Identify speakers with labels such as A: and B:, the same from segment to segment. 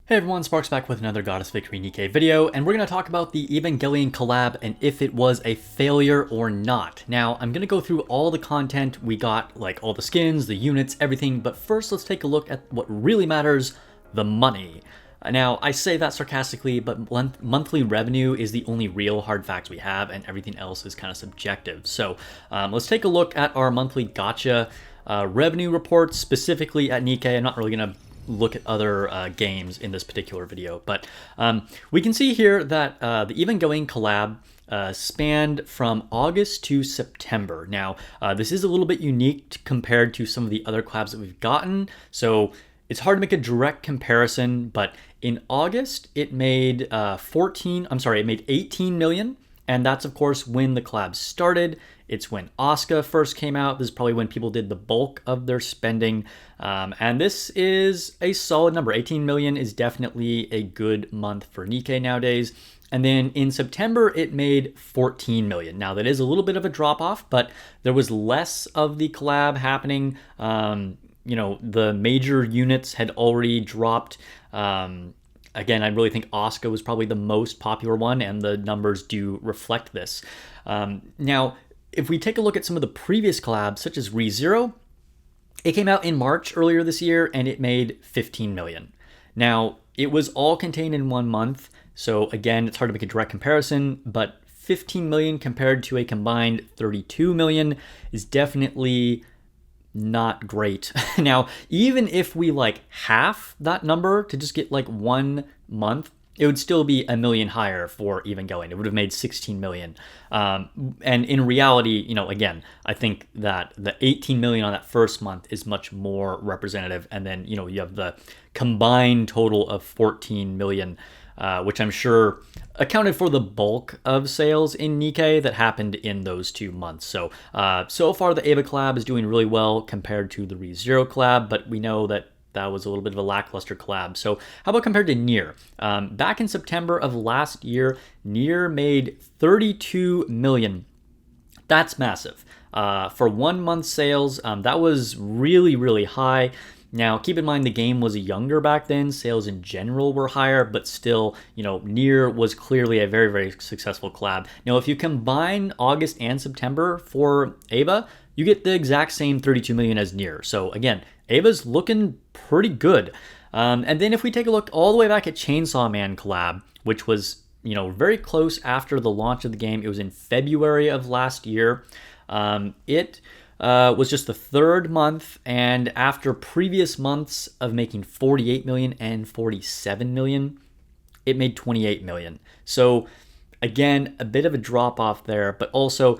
A: Hey everyone, Sparks back with another Goddess Victory Nikke video, and we're going to talk about the Evangelion collab and if it was a failure or not. Now, I'm going to go through all the content we got, like all the skins, the units, everything, but first let's take a look at what really matters, the money. Now, I say that sarcastically, but monthly revenue is the only real hard facts we have, and everything else is kind of subjective. So let's take a look at our monthly gacha revenue reports, specifically at Nikke. I'm not really going to look at other games in this particular video, but we can see here that the Evangelion collab spanned from August to September. Now, this is a little bit unique compared to some of the other collabs that we've gotten, so it's hard to make a direct comparison, but in August it made it made 18 million, and that's of course when the collab started. It's when Asuka first came out. This is probably when people did the bulk of their spending. And this is a solid number. 18 million is definitely a good month for Nikke nowadays. And then in September, it made 14 million. Now, that is a little bit of a drop off, but there was less of the collab happening. The major units had already dropped. Again, I really think Asuka was probably the most popular one, and the numbers do reflect this. Now, if we take a look at some of the previous collabs, such as ReZero, it came out in March earlier this year, and it made 15 million. Now, it was all contained in 1 month, so again, it's hard to make a direct comparison, but 15 million compared to a combined 32 million is definitely not great. Now, even if we like half that number to just get like 1 month, it would still be a million higher for Evangelion. It would have made 16 million. And in reality, again, I think that the 18 million on that first month is much more representative. And then, you have the combined total of 14 million, which I'm sure accounted for the bulk of sales in Nikke that happened in those 2 months. So, so far the Eva collab is doing really well compared to the ReZero collab, but we know that was a little bit of a lackluster collab. So how about compared to Nier? Back in September of last year, Nier made 32 million. That's massive. For 1 month sales, that was really, really high. Now, keep in mind the game was younger back then. Sales in general were higher, but still, Nier was clearly a very, very successful collab. Now, if you combine August and September for Eva, you get the exact same 32 million as Nier. So again, Eva's looking pretty good. And then if we take a look all the way back at Chainsaw Man collab, which was, very close after the launch of the game. It was in February of last year. It was just the 3rd month, and after previous months of making 48 million and 47 million, it made 28 million. So again, a bit of a drop off there, but also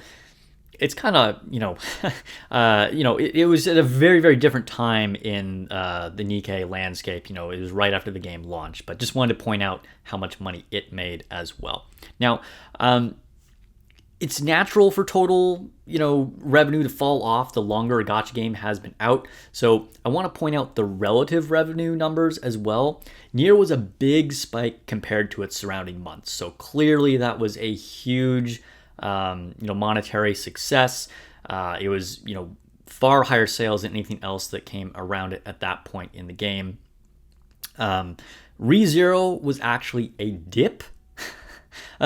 A: it's kind of, it was at a very, very different time in the Nikke landscape. It was right after the game launched, but just wanted to point out how much money it made as well. Now, it's natural for total, revenue to fall off the longer a gacha game has been out. So I want to point out the relative revenue numbers as well. Nier was a big spike compared to its surrounding months. So clearly that was a huge monetary success. It was, far higher sales than anything else that came around it at that point in the game. ReZero was actually a dip,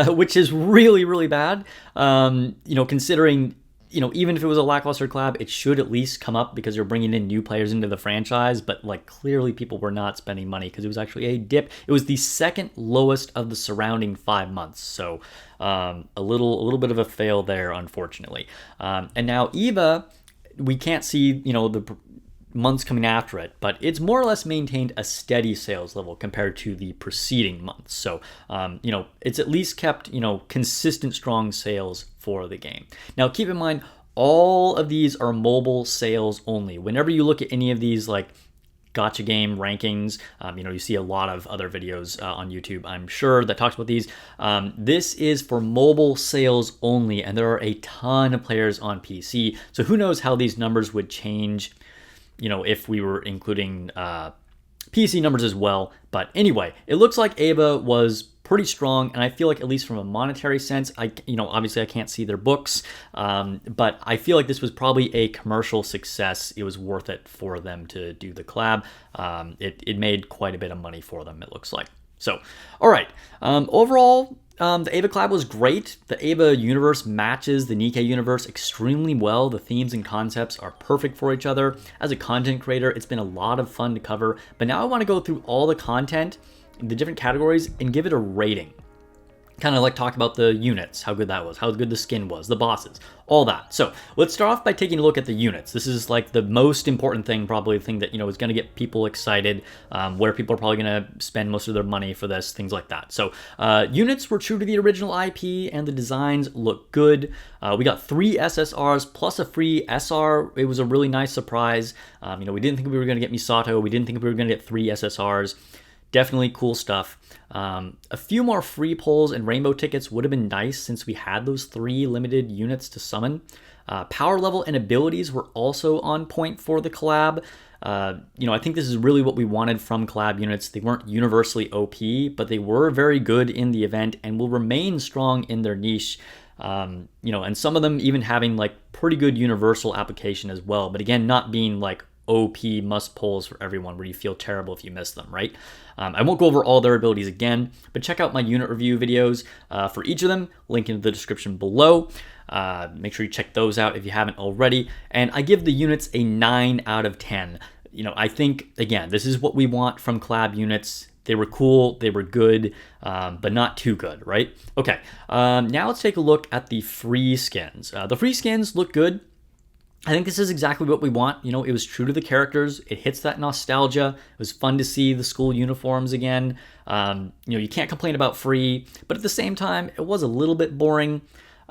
A: which is really, really bad. Considering, even if it was a lackluster collab, it should at least come up because you're bringing in new players into the franchise. But clearly people were not spending money because it was actually a dip. It was the 2nd lowest of the surrounding 5 months. So a little bit of a fail there, unfortunately. And now Eva, we can't see, the months coming after it, but it's more or less maintained a steady sales level compared to the preceding months. So, it's at least kept, consistent strong sales for the game. Now, keep in mind, all of these are mobile sales only. Whenever you look at any of these, gacha game rankings, you see a lot of other videos on YouTube, I'm sure, that talks about these. This is for mobile sales only, and there are a ton of players on PC. So who knows how these numbers would change, if we were including PC numbers as well. But anyway, it looks like Eva was pretty strong, and I feel like, at least from a monetary sense, obviously I can't see their books, but I feel like this was probably a commercial success. It was worth it for them to do the collab. It made quite a bit of money for them, it looks like. So, all right. Overall, the Eva collab was great. The Eva universe matches the Nikke universe extremely well. The themes and concepts are perfect for each other. As a content creator, it's been a lot of fun to cover, but now I want to go through all the content, the different categories, and give it a rating. Kind of like talk about the units, how good that was, how good the skin was, the bosses, all that. So let's start off by taking a look at the units. This is like the most important thing, probably the thing that, is going to get people excited, where people are probably going to spend most of their money for this, things like that. So units were true to the original IP, and the designs look good. We got 3 SSRs plus a free SR. It was a really nice surprise. We didn't think we were going to get Misato. We didn't think we were going to get 3 SSRs. Definitely cool stuff. A few more free pulls and rainbow tickets would have been nice, since we had those 3 limited units to summon. Power level and abilities were also on point for the collab. I think this is really what we wanted from collab units. They weren't universally OP, but they were very good in the event and will remain strong in their niche. And some of them even having like pretty good universal application as well. But again, not being like OP must pulls for everyone where you feel terrible if you miss them, right? I won't go over all their abilities again, but check out my unit review videos for each of them, link in the description below. Make sure you check those out if you haven't already. And I give the units a 9 out of 10. I think, again, this is what we want from collab units. They were cool, they were good, but not too good, right? Okay, now let's take a look at the free skins. The free skins look good. I think this is exactly what we want. It was true to the characters. It hits that nostalgia. It was fun to see the school uniforms again. You can't complain about free, but at the same time, it was a little bit boring.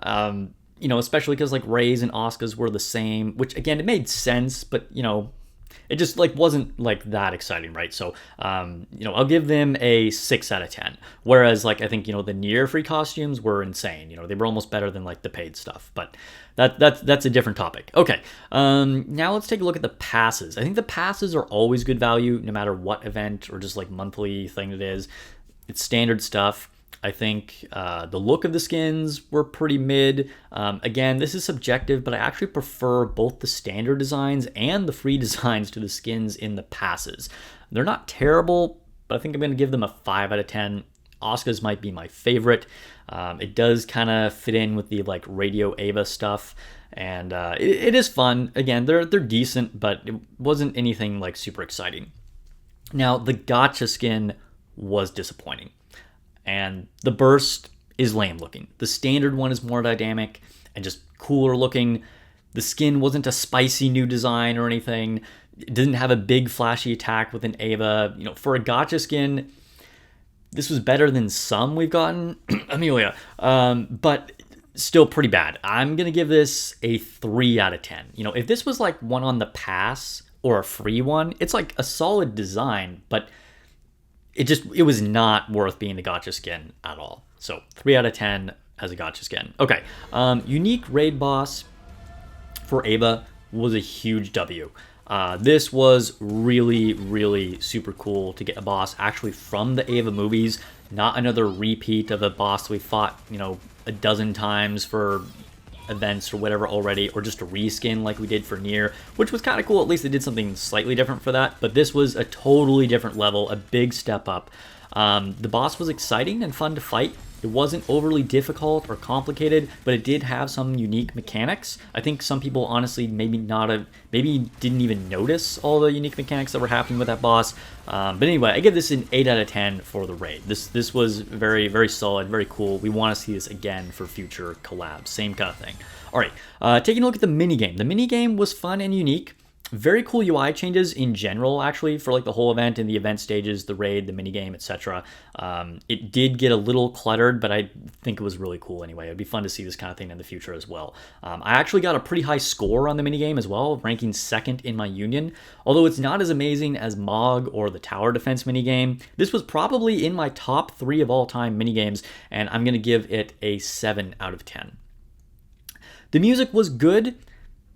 A: Especially because like Ray's and Asuka's were the same, which again, it made sense, but it just like wasn't like that exciting, right? So, I'll give them a 6 out of 10. Whereas like, I think, the near free costumes were insane. They were almost better than like the paid stuff, but that's a different topic. Okay. Now let's take a look at the passes. I think the passes are always good value, no matter what event or just like monthly thing it is. It's standard stuff. I think the look of the skins were pretty mid. Again, this is subjective, but I actually prefer both the standard designs and the free designs to the skins in the passes. They're not terrible, but I think I'm going to give them a 5 out of 10. Asuka's might be my favorite. It does kind of fit in with the like Radio Ava stuff, and it is fun. Again, they're decent, but it wasn't anything like super exciting. Now, the gacha skin was disappointing. And the burst is lame looking. The standard one is more dynamic and just cooler looking. The skin wasn't a spicy new design or anything. It didn't have a big flashy attack with an Ava. For a gacha skin, this was better than some we've gotten. Amelia. But still pretty bad. I'm going to give this a 3 out of 10. If this was like one on the pass or a free one, it's like a solid design, but it was not worth being the gacha skin at all. So 3 out of 10 as a gacha skin. Okay, unique raid boss for Ava was a huge W. This was really, really super cool to get a boss actually from the Ava movies, not another repeat of a boss we fought, a dozen times for events or whatever already, or just a reskin like we did for Nier, which was kind of cool. At least they did something slightly different for that, but this was a totally different level, a big step up. The boss was exciting and fun to fight. It wasn't overly difficult or complicated, but it did have some unique mechanics. I think some people honestly maybe didn't even notice all the unique mechanics that were happening with that boss. But anyway, I give this an 8 out of 10 for the raid. This was very, very solid, very cool. We want to see this again for future collabs, same kind of thing. All right, taking a look at the minigame. The minigame was fun and unique. Very cool UI changes in general, actually, for like the whole event and the event stages, the raid, the minigame, etc. It did get a little cluttered, but I think it was really cool anyway. It'd be fun to see this kind of thing in the future as well. I actually got a pretty high score on the minigame as well, ranking 2nd in my union. Although it's not as amazing as Mog or the tower defense minigame, this was probably in my top 3 of all time minigames, and I'm going to give it a 7 out of 10. The music was good,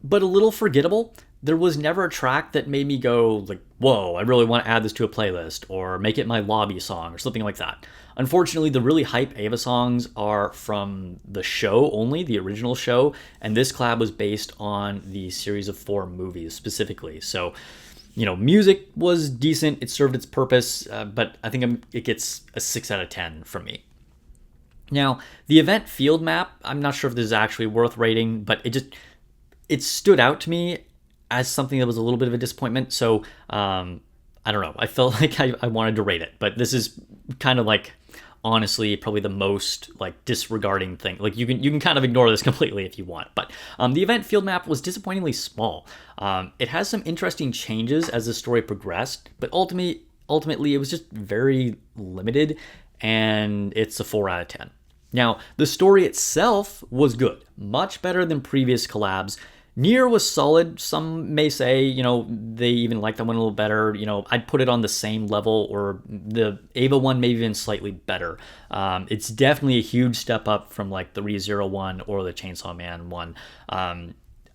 A: but a little forgettable. There was never a track that made me go like whoa, I really want to add this to a playlist, or make it my lobby song, or something like that. Unfortunately, the really hype Ava songs are from the show only, the original show, and this collab was based on the series of 4 movies specifically. So, music was decent, it served its purpose, but I think it gets a 6 out of 10 from me. Now, the event field map, I'm not sure if this is actually worth rating, but it stood out to me as something that was a little bit of a disappointment. So I don't know. I felt like I wanted to rate it, but this is kind of like, honestly, probably the most like disregarding thing. Like you can kind of ignore this completely if you want. But the event field map was disappointingly small. It has some interesting changes as the story progressed, but ultimately it was just very limited, and it's a 4 out of 10. Now, the story itself was good, much better than previous collabs. Nier was solid. Some may say, they even like that one a little better. I'd put it on the same level, or the Ava one maybe even slightly better. It's definitely a huge step up from like the Re:Zero one or the Chainsaw Man one. I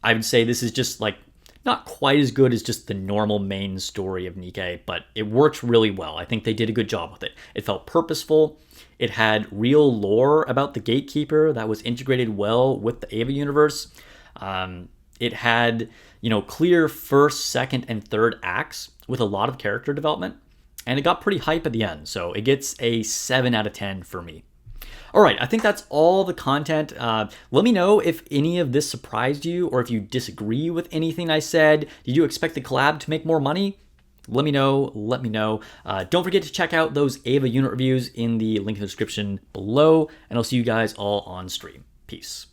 A: would say this is just like not quite as good as just the normal main story of Nikke, but it works really well. I think they did a good job with it. It felt purposeful. It had real lore about the Gatekeeper that was integrated well with the Ava universe. It had, clear first, second, and third acts with a lot of character development, and it got pretty hype at the end, so it gets a 7 out of 10 for me. All right, I think that's all the content. Let me know if any of this surprised you, or if you disagree with anything I said. Did you expect the collab to make more money? Let me know. Don't forget to check out those Ava unit reviews in the link in the description below, and I'll see you guys all on stream. Peace.